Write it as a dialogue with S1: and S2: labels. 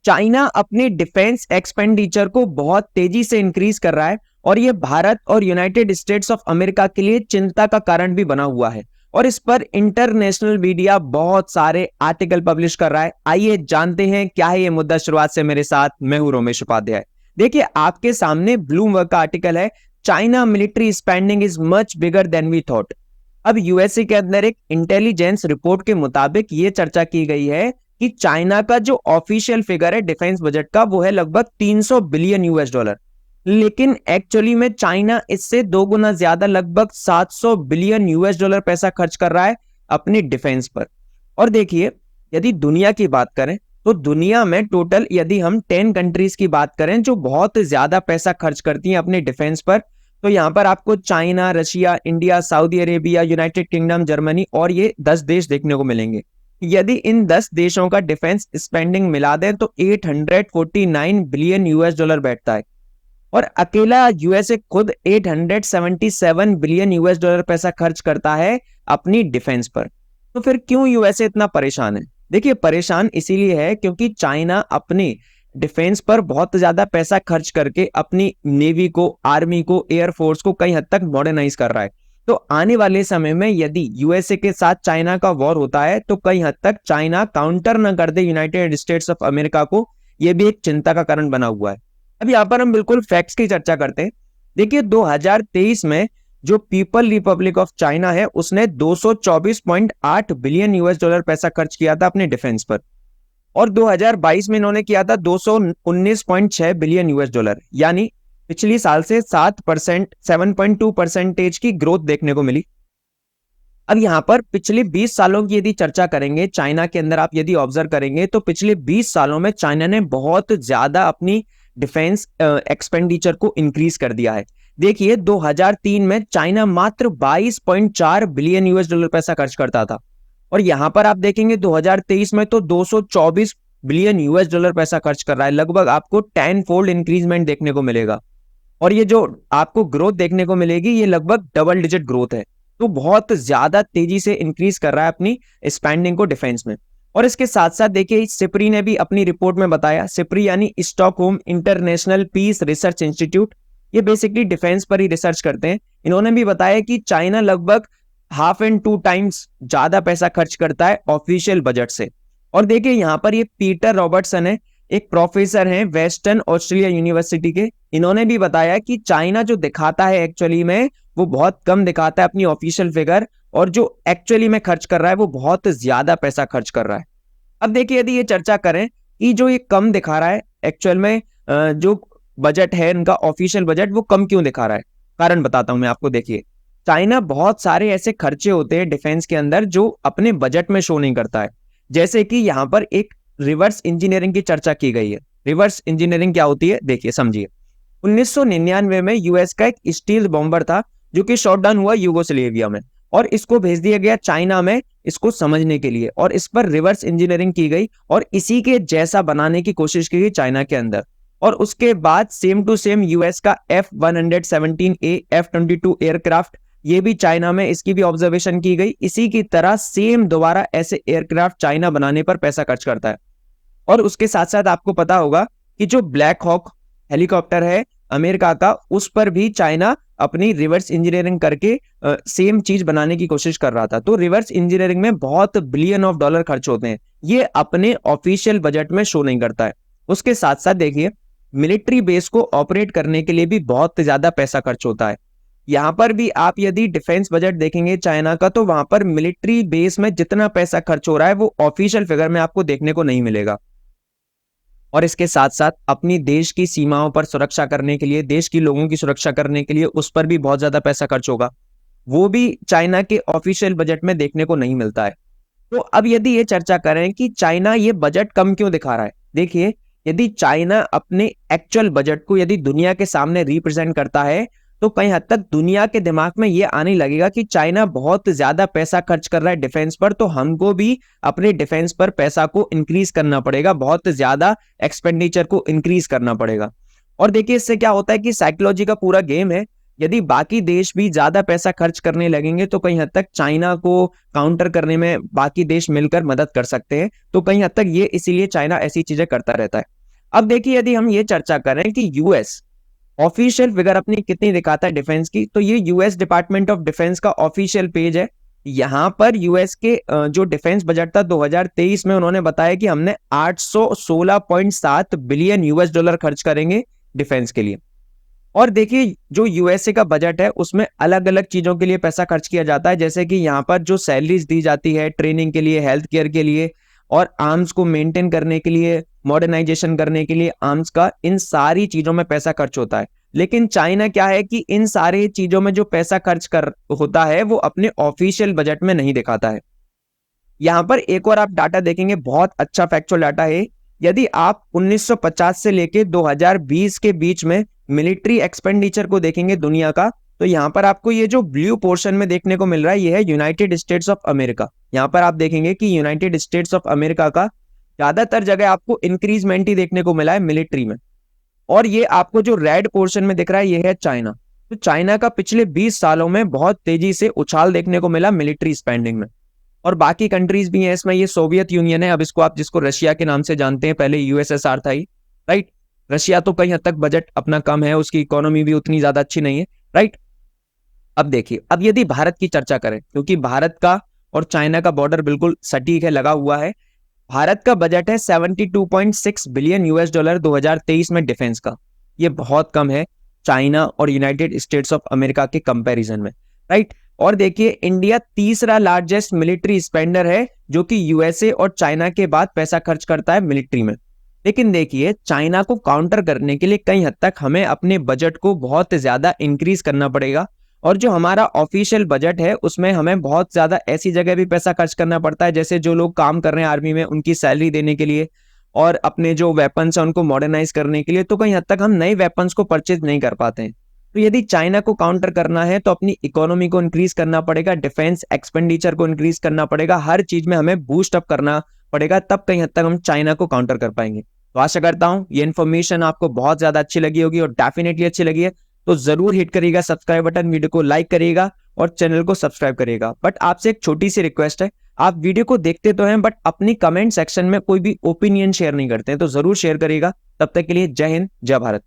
S1: China अपने defence expenditure को बहुत तेजी से इंक्रीज कर रहा है और ये भारत और यूनाइटेड स्टेट्स ऑफ अमेरिका के लिए चिंता का कारण भी बना हुआ है और इस पर इंटरनेशनल मीडिया बहुत सारे आर्टिकल पब्लिश कर रहा है। आइए जानते हैं क्या है ये मुद्दा। शुरुआत से मेरे साथ मैं हूं रोमेश उपाध्याय। देखिए आपके सामने ब्लूमबर्ग का आर्टिकल है, China military spending is much bigger than we thought. अब यूएसए के अंदर एक इंटेलिजेंस रिपोर्ट के मुताबिक ये चर्चा की गई है कि चाइना का जो ऑफिशियल फिगर है डिफेंस बजट का वो है लगभग 300 बिलियन यूएस डॉलर, लेकिन एक्चुअली में चाइना इससे दो गुना ज्यादा लगभग 700 बिलियन यूएस डॉलर पैसा खर्च कर रहा है अपनी डिफेंस पर। और देखिए यदि दुनिया की बात करें तो दुनिया में टोटल यदि हम 10 कंट्रीज की बात करें जो बहुत ज्यादा पैसा खर्च करती हैं अपने डिफेंस पर, तो यहां पर आपको China, Russia, India, Saudi Arabia, United kingdom, Germany और ये 10 देश देखने को मिलेंगे। यदि इन 10 देशों का डिफेंस स्पेंडिंग मिला दें तो 849 बिलियन यूएस डॉलर बैठता है और अकेला यूएसए खुद 877 बिलियन यूएस डॉलर पैसा खर्च करता है अपनी डिफेंस पर। तो फिर क्यों यूएसए इतना परेशान है? देखिए परेशान इसीलिए है क्योंकि चाइना अपनी डिफेंस पर बहुत ज्यादा पैसा खर्च करके अपनी नेवी को, आर्मी को, एयरफोर्स को कई हद तक मॉडर्नाइज कर रहा है। तो आने वाले समय में यदि यूएसए के साथ चाइना का वॉर होता है तो कई हद तक चाइना काउंटर न कर दे यूनाइटेड स्टेट्स ऑफ अमेरिका को, यह भी एक चिंता का कारण बना हुआ है। अब यहाँ पर हम बिल्कुल फैक्ट्स की चर्चा करते हैं। देखिए 2023 में जो पीपल रिपब्लिक ऑफ चाइना है उसने 224.8 बिलियन यूएस डॉलर पैसा खर्च किया था अपने डिफेंस पर और 2022 में इन्होंने किया था 219.6 बिलियन यूएस डॉलर, यानी पिछली साल से 7.2% की ग्रोथ देखने को मिली। अब यहां पर पिछले 20 सालों की यदि चर्चा करेंगे चाइना के अंदर, आप यदि ऑब्जर्व करेंगे तो पिछले 20 सालों में चाइना ने बहुत ज्यादा अपनी डिफेंस एक्सपेंडिचर को इंक्रीज कर दिया है। देखिए 2003 में चाइना मात्र 22.4 बिलियन यूएस डॉलर पैसा खर्च करता था और यहां पर आप देखेंगे 2023 में तो 224 बिलियन यूएस डॉलर पैसा खर्च कर रहा है। लगभग आपको 10 फोल्ड इंक्रीजमेंट देखने को मिलेगा और ये जो आपको ग्रोथ देखने को मिलेगी ये लगभग डबल डिजिट ग्रोथ है। तो बहुत ज्यादा तेजी से इंक्रीज कर रहा है अपनी स्पेंडिंग को डिफेंस में। और इसके साथ साथ देखिए सिप्री ने भी अपनी रिपोर्ट में बताया, सिप्री यानी Stockholm International Peace Research Institute, ये बेसिकली डिफेंस पर ही रिसर्च करते हैं। इन्होंने भी बताया कि चाइना लगभग 1.5 टाइम्स ज्यादा पैसा खर्च करता है ऑफिशियल बजट से। और देखिए यहाँ पर ये पीटर रॉबर्टसन है, एक प्रोफेसर हैं वेस्टर्न ऑस्ट्रेलिया यूनिवर्सिटी के। इन्होंने भी बताया कि चाइना जो दिखाता है एक्चुअली में वो बहुत कम दिखाता है अपनी ऑफिशियल फिगर और जो एक्चुअली में खर्च कर रहा है वो बहुत ज्यादा पैसा खर्च कर रहा है। अब देखिए यदि ये चर्चा करें कि जो ये कम दिखा रहा है एक्चुअल में जो बजट है इनका ऑफिशियल बजट वो कम क्यों दिखा रहा है, कारण बताता हूं मैं आपको। देखिए चाइना बहुत सारे ऐसे खर्चे होते हैं डिफेंस के अंदर जो अपने बजट में शो नहीं करता है। जैसे कि यहाँ पर एक रिवर्स इंजीनियरिंग की चर्चा की गई है। रिवर्स इंजीनियरिंग क्या होती है देखिए समझिए। 1999 में यूएस का एक स्टील बॉम्बर था जो कि शॉट डाउन हुआ यूगोस्लेविया में और इसको भेज दिया गया चाइना में इसको समझने के लिए और इस पर रिवर्स इंजीनियरिंग की गई और इसी के जैसा बनाने की कोशिश की गई चाइना के अंदर। और उसके बाद सेम टू सेम यूएस का F-117A, F-22 एयरक्राफ्ट, ये भी चाइना में इसकी भी ऑब्जर्वेशन की गई। इसी की तरह सेम दोबारा ऐसे एयरक्राफ्ट चाइना बनाने पर पैसा खर्च करता है। और उसके साथ साथ आपको पता होगा कि जो ब्लैक हॉक हेलीकॉप्टर है अमेरिका का, उस पर भी चाइना अपनी रिवर्स इंजीनियरिंग करके सेम चीज बनाने की कोशिश कर रहा था। तो रिवर्स इंजीनियरिंग में बहुत बिलियन ऑफ डॉलर खर्च होते हैं, ये अपने ऑफिशियल बजट में शो नहीं करता है। उसके साथ साथ देखिए मिलिट्री बेस को ऑपरेट करने के लिए भी बहुत ज्यादा पैसा खर्च होता है। यहां पर भी आप यदि डिफेंस बजट देखेंगे चाइना का तो वहां पर मिलिट्री बेस में जितना पैसा खर्च हो रहा है वो ऑफिशियल फिगर में आपको देखने को नहीं मिलेगा। और इसके साथ साथ अपनी देश की सीमाओं पर सुरक्षा करने के लिए, देश की लोगों की सुरक्षा करने के लिए उस पर भी बहुत ज्यादा पैसा खर्च होगा, वो भी चाइना के ऑफिशियल बजट में देखने को नहीं मिलता है। तो अब यदि ये चर्चा करें कि चाइना ये बजट कम क्यों दिखा रहा है, देखिए यदि चाइना अपने एक्चुअल बजट को यदि दुनिया के सामने रिप्रेजेंट करता है तो कहीं हद तक दुनिया के दिमाग में ये आने लगेगा कि चाइना बहुत ज्यादा पैसा खर्च कर रहा है डिफेंस पर, तो हमको भी अपने डिफेंस पर पैसा को इंक्रीज करना पड़ेगा, बहुत ज्यादा एक्सपेंडिचर को इंक्रीज करना पड़ेगा। और देखिए इससे क्या होता है कि साइकोलॉजी का पूरा गेम है। यदि बाकी देश भी ज्यादा पैसा खर्च करने लगेंगे तो कहीं हद तक चाइना को काउंटर करने में बाकी देश मिलकर मदद कर सकते हैं। तो कहीं हद तक ये इसीलिए चाइना ऐसी चीजें करता रहता है। अब देखिए यदि हम ये चर्चा करें कि यूएस ऑफिशियल फिगर अपनी कितनी दिखाता है डिफेंस की, तो ये यूएस डिपार्टमेंट ऑफ डिफेंस का ऑफिशियल पेज है। यहाँ पर यूएस के जो डिफेंस बजट था 2023 में, उन्होंने बताया कि हमने 816.7 बिलियन यूएस डॉलर खर्च करेंगे डिफेंस के लिए। और देखिए जो यूएसए का बजट है उसमें अलग अलग चीजों के लिए पैसा खर्च किया जाता है, जैसे कि यहाँ पर जो सैलरीज दी जाती है ट्रेनिंग के लिए, हेल्थ केयर के लिए, और आर्म्स को मेंटेन करने के लिए, मॉडर्नाइजेशन करने के लिए आर्म्स का, इन सारी चीजों में पैसा खर्च होता है। लेकिन चाइना क्या है कि इन सारी चीजों में जो पैसा खर्च कर होता है वो अपने ऑफिशियल बजट में नहीं दिखाता है। यहाँ पर एक और आप डाटा देखेंगे, बहुत अच्छा फैक्चुअल डाटा है। यदि आप 1950 से लेके 2020 के बीच में मिलिट्री एक्सपेंडिचर को देखेंगे दुनिया का, तो यहाँ पर आपको ये जो ब्लू पोर्शन में देखने को मिल रहा है, ये है यूनाइटेड स्टेट्स ऑफ अमेरिका। यहाँ पर आप देखेंगे कि यूनाइटेड स्टेट्स ऑफ अमेरिका का ज्यादातर जगह आपको इंक्रीजमेंट ही देखने को मिला है मिलिट्री में। और ये आपको जो रेड पोर्शन में दिख रहा है, ये है चाइना। तो चाइना का पिछले 20 सालों में बहुत तेजी से उछाल देखने को मिला मिलिट्री स्पेंडिंग में। और बाकी कंट्रीज भी हैं इसमें, ये सोवियत यूनियन है, अब इसको आप जिसको रशिया के नाम से जानते हैं, पहले यूएसएसआर था ही, राइट। रशिया तो कहीं हद तक बजट अपना कम है, उसकी इकोनॉमी भी उतनी ज्यादा अच्छी नहीं है, राइट। अब देखिए, अब यदि भारत की चर्चा करें, क्योंकि भारत का और चाइना का बॉर्डर बिल्कुल सटीक है, लगा हुआ है। भारत का बजट है 72.6 बिलियन यूएस डॉलर 2023 में डिफेंस का। ये बहुत कम है चाइना और यूनाइटेड स्टेट्स ऑफ अमेरिका के कंपैरिजन में, राइट। और देखिए इंडिया तीसरा लार्जेस्ट मिलिट्री स्पेंडर है, जो कि यूएसए और चाइना के बाद पैसा खर्च करता है मिलिट्री में। लेकिन देखिए चाइना को काउंटर करने के लिए कई हद तक हमें अपने बजट को बहुत ज्यादा इंक्रीज करना पड़ेगा। और जो हमारा ऑफिशियल बजट है उसमें हमें बहुत ज्यादा ऐसी जगह भी पैसा खर्च करना पड़ता है, जैसे जो लोग काम कर रहे हैं आर्मी में उनकी सैलरी देने के लिए, और अपने जो वेपन्स है उनको मॉडर्नाइज करने के लिए। तो कहीं हद तक हम नए वेपन्स को परचेज नहीं कर पाते हैं। तो यदि चाइना को काउंटर करना है तो अपनी इकोनॉमी को इंक्रीज करना पड़ेगा, डिफेंस एक्सपेंडिचर को इंक्रीज करना पड़ेगा, हर चीज में हमें बूस्ट अप करना पड़ेगा, तब कहीं हद तक हम चाइना को काउंटर कर पाएंगे। तो आशा करता हूं ये इन्फॉर्मेशन आपको बहुत ज्यादा अच्छी लगी होगी, और डेफिनेटली अच्छी लगी है तो जरूर हिट करिएगा सब्सक्राइब बटन, वीडियो को लाइक करिएगा और चैनल को सब्सक्राइब करिएगा। बट आपसे एक छोटी सी रिक्वेस्ट है, आप वीडियो को देखते तो हैं बट अपनी कमेंट सेक्शन में कोई भी ओपिनियन शेयर नहीं करते हैं, तो जरूर शेयर करिएगा। तब तक के लिए जय हिंद, जय भारत।